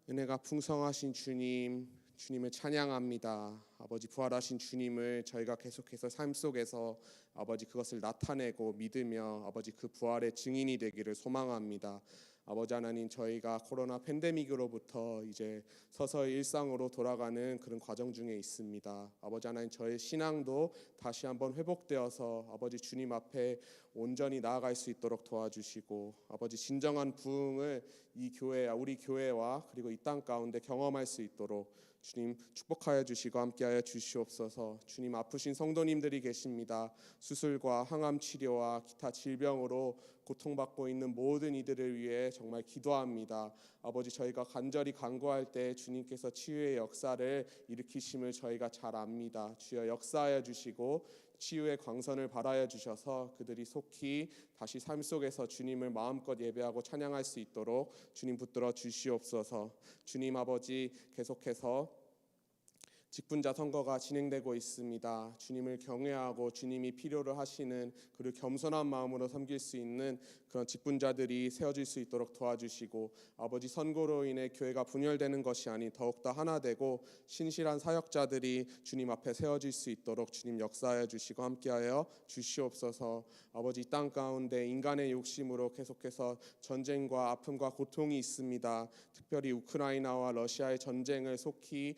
은혜가 풍성하신 주님, 주님을 찬양합니다. 아버지, 부활하신 주님을 저희가 계속해서 삶 속에서 아버지 그것을 나타내고 믿으며 아버지 그 부활의 증인이 되기를 소망합니다. 아버지 하나님, 저희가 코로나 팬데믹으로부터 이제 서서히 일상으로 돌아가는 그런 과정 중에 있습니다. 아버지 하나님, 저의 신앙도 다시 한번 회복되어서 아버지 주님 앞에 온전히 나아갈 수 있도록 도와주시고, 아버지 진정한 부흥을 이 교회, 우리 교회와 그리고 이 땅 가운데 경험할 수 있도록 주님 축복하여 주시고 함께하여 주시옵소서. 주님, 아프신 성도님들이 계십니다. 수술과 항암 치료와 기타 질병으로 고통받고 있는 모든 이들을 위해 정말 기도합니다. 아버지, 저희가 간절히 간구할 때 주님께서 치유의 역사를 일으키심을 저희가 잘 압니다. 주여 역사하여 주시고 치유의 광선을 발하여 주셔서 그들이 속히 다시 삶 속에서 주님을 마음껏 예배하고 찬양할 수 있도록 주님 붙들어 주시옵소서. 주님 아버지, 계속해서 직분자 선거가 진행되고 있습니다. 주님을 경외하고 주님이 필요로 하시는 그리고 겸손한 마음으로 섬길 수 있는 그런 직분자들이 세워질 수 있도록 도와주시고, 아버지 선거로 인해 교회가 분열되는 것이 아닌 더욱더 하나 되고 신실한 사역자들이 주님 앞에 세워질 수 있도록 주님 역사하여 주시고 함께하여 주시옵소서. 아버지, 이 땅 가운데 인간의 욕심으로 계속해서 전쟁과 아픔과 고통이 있습니다. 특별히 우크라이나와 러시아의 전쟁을 속히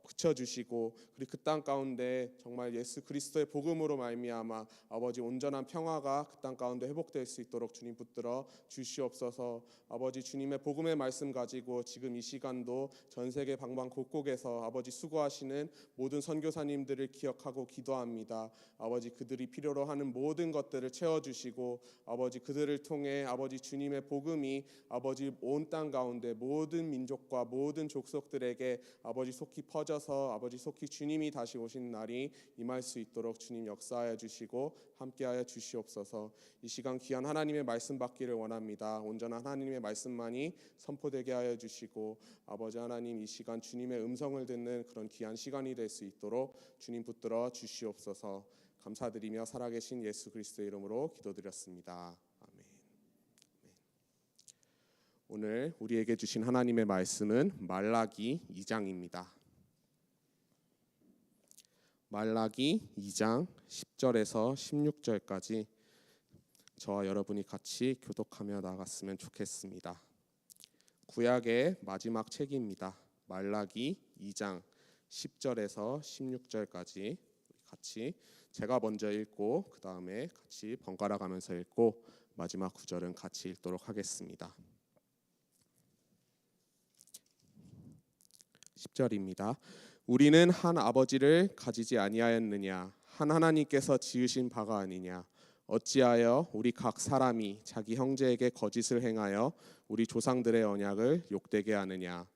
그쳐주시고, 그리고 그 땅 가운데 정말 예수 그리스도의 복음으로 말미암아 아버지 온전한 평화가 그 땅 가운데 회복될 수 있도록 주님 붙들어 주시옵소서. 아버지, 주님의 복음의 말씀 가지고 지금 이 시간도 전 세계 방방 곳곳에서 아버지 수고하시는 모든 선교사님들을 기억하고 기도합니다. 아버지, 그들이 필요로 하는 모든 것들을 채워주시고 아버지 그들을 통해 아버지 주님의 복음이 아버지 온 땅 가운데 모든 민족과 모든 족속들에게 아버지 속히 퍼져서 아버지 속히 주님이 다시 오신 날이 임할 수 있도록 주님 역사하여 주시고 함께하여 주시옵소서. 이 시간 귀한 하나님의 말씀 받기를 원합니다. 온전한 하나님의 말씀만이 선포되게 하여 주시고 아버지 하나님, 이 시간 주님의 음성을 듣는 그런 귀한 시간이 될 수 있도록 주님 붙들어 주시옵소서. 감사드리며 살아계신 예수 그리스도의 이름으로 기도드렸습니다. 아멘. 오늘 우리에게 주신 하나님의 말씀은 말라기 2장입니다. 말라기 2장 10절에서 16절까지 저와 여러분이 같이 교독하며 나갔으면 좋겠습니다. 구약의 마지막 책입니다. 말라기 2장 10절에서 16절까지 같이 제가 먼저 읽고 그 다음에 같이 번갈아 가면서 읽고 마지막 구절은 같이 읽도록 하겠습니다. 10절입니다. 우리는 한 아버지를 가지지 아니하였느냐? 한 하나님께서 지으신 바가 아니냐? 어찌하여 우리 각 사람이 자기 형제에게 거짓을 행하여 우리 조상들의 언약을 욕되게 하느냐?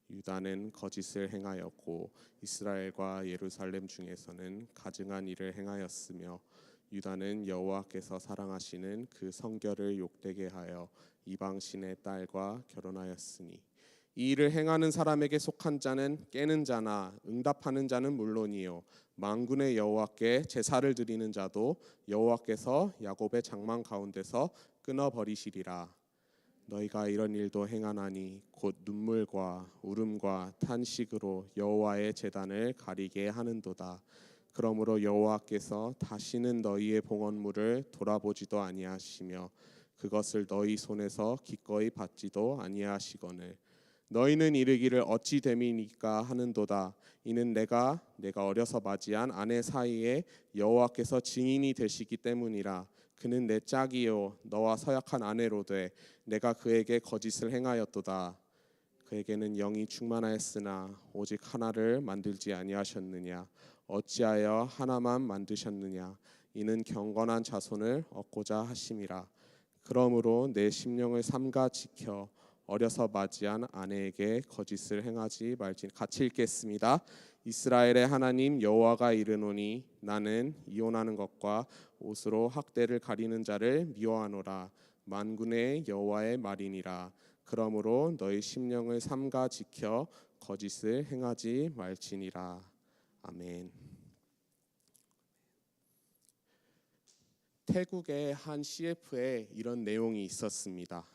유다는 거짓을 행하였고 이스라엘과 예루살렘 중에서는 가증한 일을 행하였으며 유다는 여호와께서 사랑하시는 그 성결을 욕되게 하여 이방신의 딸과 결혼하였으니 이 일을 행하는 사람에게 속한 자는 깨는 자나 응답하는 자는 물론이요 만군의 여호와께 제사를 드리는 자도 여호와께서 야곱의 장막 가운데서 끊어버리시리라. 너희가 이런 일도 행하나니 곧 눈물과 울음과 탄식으로 여호와의 제단을 가리게 하는도다. 그러므로 여호와께서 다시는 너희의 봉헌물을 돌아보지도 아니하시며 그것을 너희 손에서 기꺼이 받지도 아니하시거늘 너희는 이르기를 어찌 됨이니까 하는도다. 이는 내가 어려서 맞이한 아내 사이에 여호와께서 증인이 되시기 때문이라. 그는 내 짝이요 너와 서약한 아내로 돼 내가 그에게 거짓을 행하였도다. 그에게는 영이 충만하였으나 오직 하나를 만들지 아니하셨느냐? 어찌하여 하나만 만드셨느냐? 이는 경건한 자손을 얻고자 하심이라. 그러므로 내 심령을 삼가 지켜 어려서 맞이한 아내에게 거짓을 행하지 말지. 같이 읽겠습니다. 이스라엘의 하나님 여호와가 이르노니 나는 이혼하는 것과 옷으로 학대를 가리는 자를 미워하노라. 만군의 여호와의 말이니라. 그러므로 너희 심령을 삼가 지켜 거짓을 행하지 말지니라. 아멘. 태국의 한 CF에 이런 내용이 있었습니다.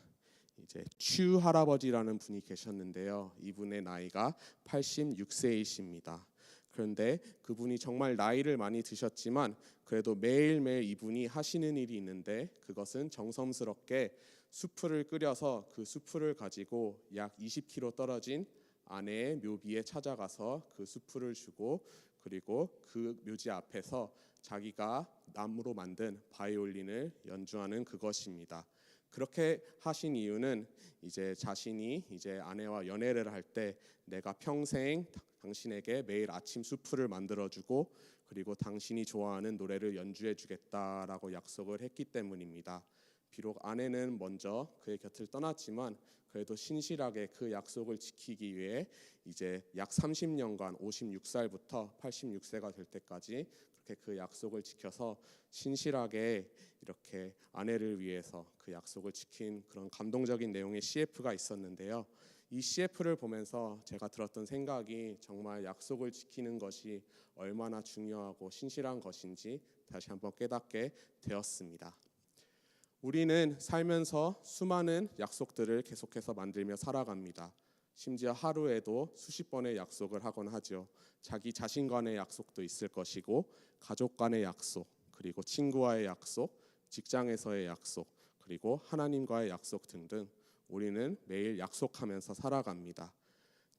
이제 추 할아버지라는 분이 계셨는데요. 이분의 나이가 86세이십니다. 그런데 그분이 정말 나이를 많이 드셨지만 그래도 매일매일 이분이 하시는 일이 있는데, 그것은 정성스럽게 수프를 끓여서 그 수프를 가지고 약 20km 떨어진 아내의 묘비에 찾아가서 그 수프를 주고, 그리고 그 묘지 앞에서 자기가 나무로 만든 바이올린을 연주하는 그것입니다. 그렇게 하신 이유는 이제 자신이 이제 아내와 연애를 할 때 내가 평생 당신에게 매일 아침 수프를 만들어주고 그리고 당신이 좋아하는 노래를 연주해주겠다라고 약속을 했기 때문입니다. 비록 아내는 먼저 그의 곁을 떠났지만 그래도 신실하게 그 약속을 지키기 위해 이제 약 30년간 56살부터 86세가 될 때까지 그렇게 그 약속을 지켜서 신실하게 이렇게 아내를 위해서 그 약속을 지킨 그런 감동적인 내용의 CF가 있었는데요. 이 CF를 보면서 제가 들었던 생각이 정말 약속을 지키는 것이 얼마나 중요하고 신실한 것인지 다시 한번 깨닫게 되었습니다. 우리는 살면서 수많은 약속들을 계속해서 만들며 살아갑니다. 심지어 하루에도 수십 번의 약속을 하곤 하죠. 자기 자신 간의 약속도 있을 것이고, 가족 간의 약속, 그리고 친구와의 약속, 직장에서의 약속, 그리고 하나님과의 약속 등등 우리는 매일 약속하면서 살아갑니다.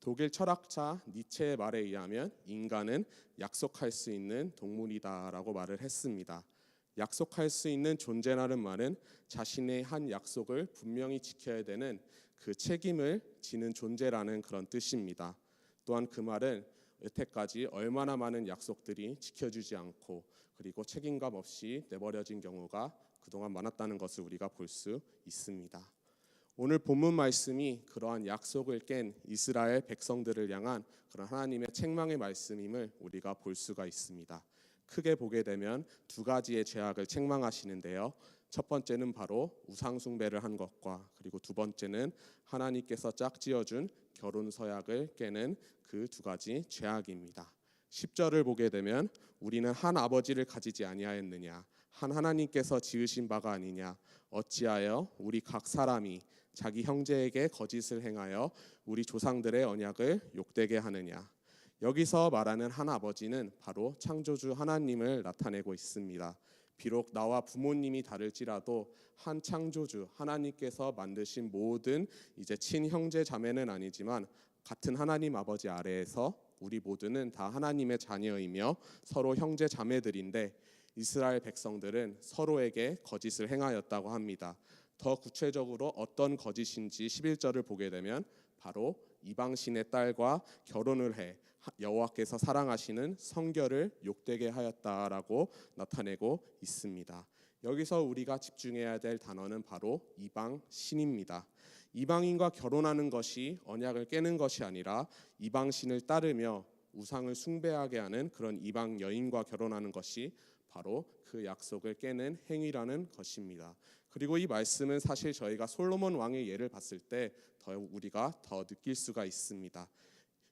독일 철학자 니체의 말에 의하면 인간은 약속할 수 있는 동물이다라고 말을 했습니다. 약속할 수 있는 존재라는 말은 자신의 한 약속을 분명히 지켜야 되는 그 책임을 지는 존재라는 그런 뜻입니다. 또한 그 말은 여태까지 얼마나 많은 약속들이 지켜주지 않고 그리고 책임감 없이 내버려진 경우가 그동안 많았다는 것을 우리가 볼 수 있습니다. 오늘 본문 말씀이 그러한 약속을 깬 이스라엘 백성들을 향한 그런 하나님의 책망의 말씀임을 우리가 볼 수가 있습니다. 크게 보게 되면 두 가지의 죄악을 책망하시는데요. 첫 번째는 바로 우상 숭배를 한 것과, 그리고 두 번째는 하나님께서 짝지어준 결혼 서약을 깨는 그 두 가지 죄악입니다. 10절을 보게 되면 우리는 한 아버지를 가지지 아니하였느냐, 한 하나님께서 지으신 바가 아니냐, 어찌하여 우리 각 사람이 자기 형제에게 거짓을 행하여 우리 조상들의 언약을 욕되게 하느냐. 여기서 말하는 한 아버지는 바로 창조주 하나님을 나타내고 있습니다. 비록 나와 부모님이 다를지라도 한 창조주 하나님께서 만드신 모든 이제 친형제 자매는 아니지만 같은 하나님 아버지 아래에서 우리 모두는 다 하나님의 자녀이며 서로 형제 자매들인데, 이스라엘 백성들은 서로에게 거짓을 행하였다고 합니다. 더 구체적으로 어떤 거짓인지 11절을 보게 되면 바로 이방신의 딸과 결혼을 해 여호와께서 사랑하시는 성결을 욕되게 하였다라고 나타내고 있습니다. 여기서 우리가 집중해야 될 단어는 바로 이방신입니다. 이방인과 결혼하는 것이 언약을 깨는 것이 아니라 이방신을 따르며 우상을 숭배하게 하는 그런 이방 여인과 결혼하는 것이 바로 그 약속을 깨는 행위라는 것입니다. 그리고 이 말씀은 사실 저희가 솔로몬 왕의 예를 봤을 때 우리가 더 느낄 수가 있습니다.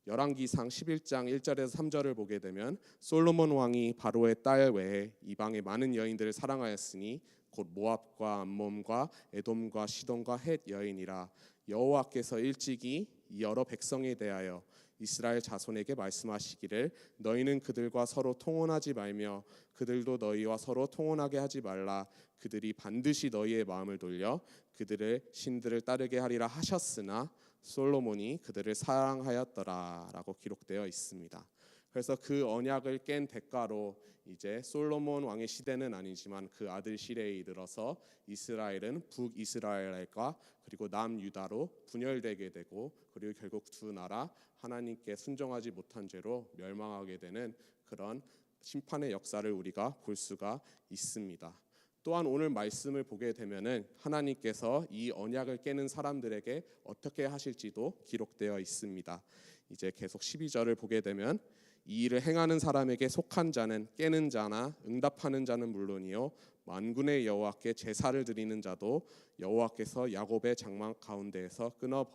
열왕기상 11장 1절에서 3절을 보게 되면 솔로몬 왕이 바로의 딸 외에 이방의 많은 여인들을 사랑하였으니 곧 모압과 암몬과 에돔과 시돈과 헷 여인이라. 여호와께서 일찍이 여러 백성에 대하여 이스라엘 자손에게 말씀하시기를 너희는 그들과 서로 통혼하지 말며 그들도 너희와 서로 통혼하게 하지 말라. 그들이 반드시 너희의 마음을 돌려 그들의 신들을 따르게 하리라 하셨으나 솔로몬이 그들을 사랑하였더라라고 기록되어 있습니다. 그래서 그 언약을 깬 대가로 이제 솔로몬 왕의 시대는 아니지만 그 아들 시대에 이르러서 이스라엘은 북이스라엘과 그리고 남유다로 분열되게 되고, 그리고 결국 두 나라 하나님께 순종하지 못한 죄로 멸망하게 되는 그런 심판의 역사를 우리가 볼 수가 있습니다. 또한 오늘 말씀을 보게 되면은 하나님께서 이 언약을 깨는 사람들에게 어떻게 하실지도 기록되어 있습니다. 이제 계속 12절을 보게 되면 이 일을 행하는 사람에게 속한 자는 깨는 자나 응답하는 자는 물론이요 만군의 여호와께 제사를 드리는 자도 여호와께서 야곱의 장막 가운데에서 끊어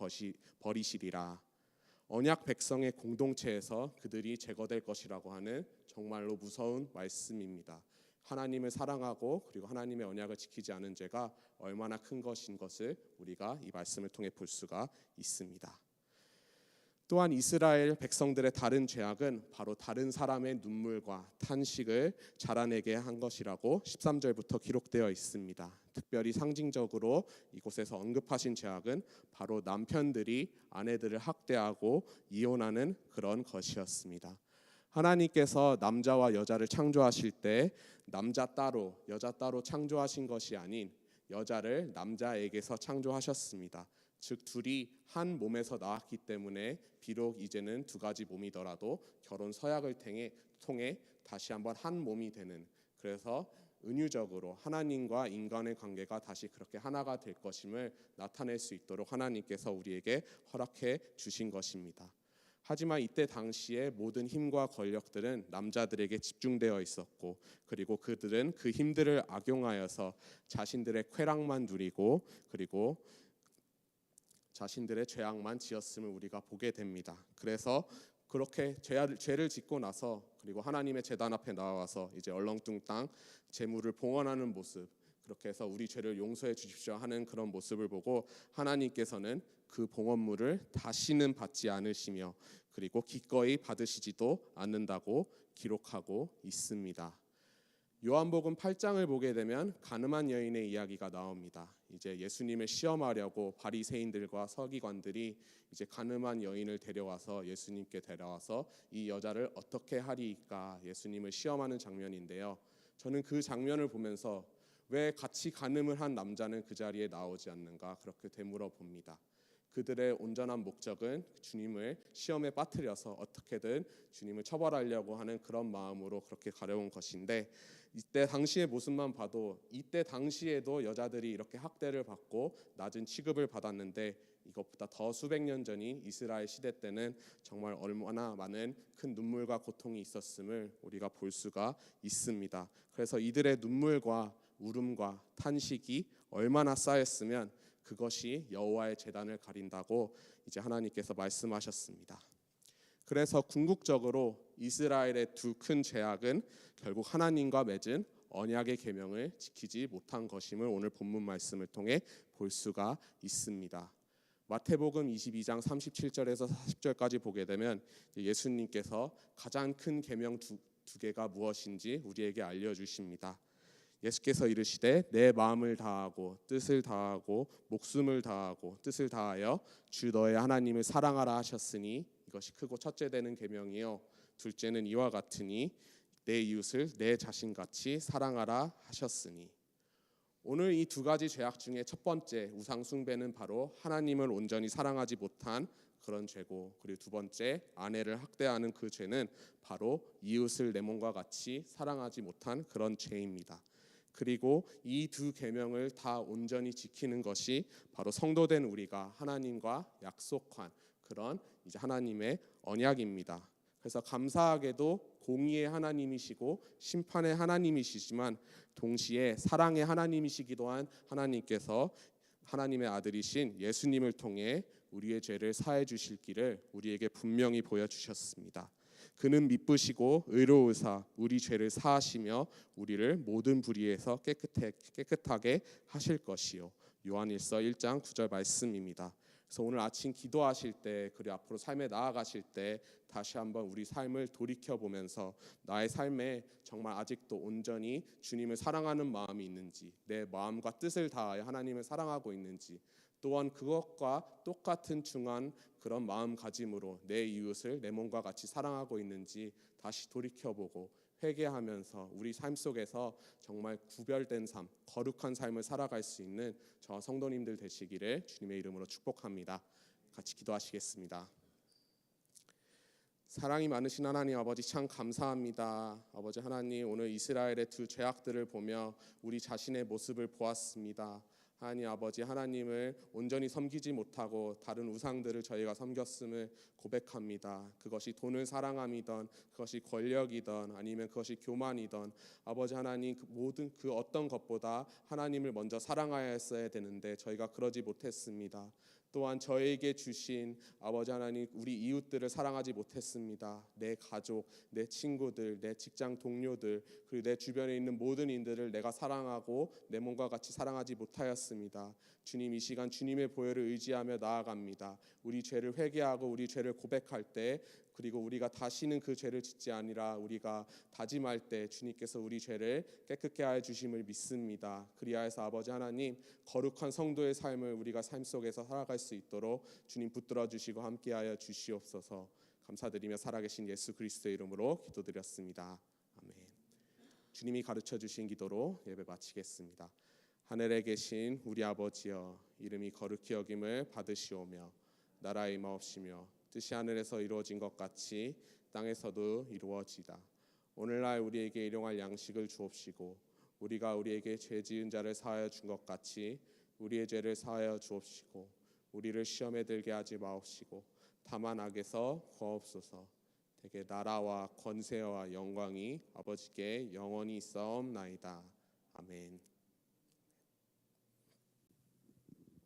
버리시리라. 언약 백성의 공동체에서 그들이 제거될 것이라고 하는 정말로 무서운 말씀입니다. 하나님을 사랑하고 그리고 하나님의 언약을 지키지 않은 죄가 얼마나 큰 것인 것을 우리가 이 말씀을 통해 볼 수가 있습니다. 또한 이스라엘 백성들의 다른 죄악은 바로 다른 사람의 눈물과 탄식을 자라내게 한 것이라고 13절부터 기록되어 있습니다. 특별히 상징적으로 이곳에서 언급하신 죄악은 바로 남편들이 아내들을 학대하고 이혼하는 그런 것이었습니다. 하나님께서 남자와 여자를 창조하실 때 남자 따로 여자 따로 창조하신 것이 아닌 여자를 남자에게서 창조하셨습니다. 즉 둘이 한 몸에서 나왔기 때문에 비록 이제는 두 가지 몸이더라도 결혼 서약을 통해 다시 한번 한 몸이 되는, 그래서 은유적으로 하나님과 인간의 관계가 다시 그렇게 하나가 될 것임을 나타낼 수 있도록 하나님께서 우리에게 허락해 주신 것입니다. 하지만 이때 당시에 모든 힘과 권력들은 남자들에게 집중되어 있었고, 그리고 그들은 그 힘들을 악용하여서 자신들의 쾌락만 누리고 그리고 자신들의 죄악만 지었음을 우리가 보게 됩니다. 그래서 그렇게 죄를 짓고 나서 그리고 하나님의 제단 앞에 나와서 이제 얼렁뚱땅 재물을 봉헌하는 모습, 그렇게 해서 우리 죄를 용서해 주십시오 하는 그런 모습을 보고 하나님께서는 그 봉헌물을 다시는 받지 않으시며 그리고 기꺼이 받으시지도 않는다고 기록하고 있습니다. 요한복음 8장을 보게 되면 가늠한 여인의 이야기가 나옵니다. 이제 예수님을 시험하려고 바리새인들과 서기관들이 이제 가늠한 여인을 데려와서 예수님께 데려와서 이 여자를 어떻게 하리이까 예수님을 시험하는 장면인데요. 저는 그 장면을 보면서 왜 같이 간음을 한 남자는 그 자리에 나오지 않는가 그렇게 되물어 봅니다. 그들의 온전한 목적은 주님을 시험에 빠뜨려서 어떻게든 주님을 처벌하려고 하는 그런 마음으로 그렇게 가려운 것인데, 이때 당시의 모습만 봐도 이때 당시에도 여자들이 이렇게 학대를 받고 낮은 취급을 받았는데 이것보다 더 수백 년 전인 이스라엘 시대 때는 정말 얼마나 많은 큰 눈물과 고통이 있었음을 우리가 볼 수가 있습니다. 그래서 이들의 눈물과 울음과 탄식이 얼마나 쌓였으면 그것이 여호와의 제단을 가린다고 이제 하나님께서 말씀하셨습니다. 그래서 궁극적으로 이스라엘의 두 큰 죄악은 결국 하나님과 맺은 언약의 계명을 지키지 못한 것임을 오늘 본문 말씀을 통해 볼 수가 있습니다. 마태복음 22장 37절에서 40절까지 보게 되면 예수님께서 가장 큰 계명 두 개가 무엇인지 우리에게 알려주십니다. 예수께서 이르시되 내 마음을 다하고 뜻을 다하고 목숨을 다하고 뜻을 다하여 주 너의 하나님을 사랑하라 하셨으니 이것이 크고 첫째 되는 계명이요 둘째는 이와 같으니 내 이웃을 내 자신같이 사랑하라 하셨으니. 오늘 이 두 가지 죄악 중에 첫 번째 우상 숭배는 바로 하나님을 온전히 사랑하지 못한 그런 죄고, 그리고 두 번째 아내를 학대하는 그 죄는 바로 이웃을 내 몸과 같이 사랑하지 못한 그런 죄입니다. 그리고 이 두 계명을 다 온전히 지키는 것이 바로 성도된 우리가 하나님과 약속한 그런 이제 하나님의 언약입니다. 그래서 감사하게도 공의의 하나님이시고 심판의 하나님이시지만 동시에 사랑의 하나님이시기도 한 하나님께서 하나님의 아들이신 예수님을 통해 우리의 죄를 사해 주실 길을 우리에게 분명히 보여주셨습니다. 그는 미쁘시고 의로우사 우리 죄를 사하시며 우리를 모든 불의에서 깨끗하게 하실 것이요. 요한일서 1장 9절 말씀입니다. 그래서 오늘 아침 기도하실 때 그리고 앞으로 삶에 나아가실 때 다시 한번 우리 삶을 돌이켜보면서 나의 삶에 정말 아직도 온전히 주님을 사랑하는 마음이 있는지, 내 마음과 뜻을 다하여 하나님을 사랑하고 있는지, 또한 그것과 똑같은 중한 그런 마음가짐으로 내 이웃을 내 몸과 같이 사랑하고 있는지 다시 돌이켜보고 회개하면서 우리 삶 속에서 정말 구별된 삶, 거룩한 삶을 살아갈 수 있는 저와 성도님들 되시기를 주님의 이름으로 축복합니다. 같이 기도하시겠습니다. 사랑이 많으신 하나님 아버지 참 감사합니다. 아버지 하나님, 오늘 이스라엘의 두 죄악들을 보며 우리 자신의 모습을 보았습니다. 하나님 아버지, 하나님을 온전히 섬기지 못하고 다른 우상들을 저희가 섬겼음을 고백합니다. 그것이 돈을 사랑함이던, 그것이 권력이던, 아니면 그것이 교만이던, 아버지 하나님 그 모든 그 어떤 것보다 하나님을 먼저 사랑하였어야 되는데 저희가 그러지 못했습니다. 또한 저에게 주신 아버지 하나님 우리 이웃들을 사랑하지 못했습니다. 내 가족, 내 친구들, 내 직장 동료들 그리고 내 주변에 있는 모든 이들을 내가 사랑하고 내 몸과 같이 사랑하지 못하였습니다. 주님 이 시간 주님의 보혈을 의지하며 나아갑니다. 우리 죄를 회개하고 우리 죄를 고백할 때 그리고 우리가 다시는 그 죄를 짓지 아니라 우리가 다짐할 때 주님께서 우리 죄를 깨끗게 하여 주심을 믿습니다. 그리하여서 아버지 하나님 거룩한 성도의 삶을 우리가 삶 속에서 살아갈 수 있도록 주님 붙들어 주시고 함께하여 주시옵소서. 감사드리며 살아계신 예수 그리스도의 이름으로 기도드렸습니다. 아멘. 주님이 가르쳐 주신 기도로 예배 마치겠습니다. 하늘에 계신 우리 아버지여 이름이 거룩히 여김을 받으시오며 나라의 임하옵시며 뜻이 하늘에서 이루어진 것 같이 땅에서도 이루어지다. 오늘날 우리에게 일용할 양식을 주옵시고 우리가 우리에게 죄 지은 자를 사하여 준 것 같이 우리의 죄를 사하여 주옵시고 우리를 시험에 들게 하지 마옵시고 다만 악에서 구하옵소서. 대개 나라와 권세와 영광이 아버지께 영원히 있사옵나이다. 아멘.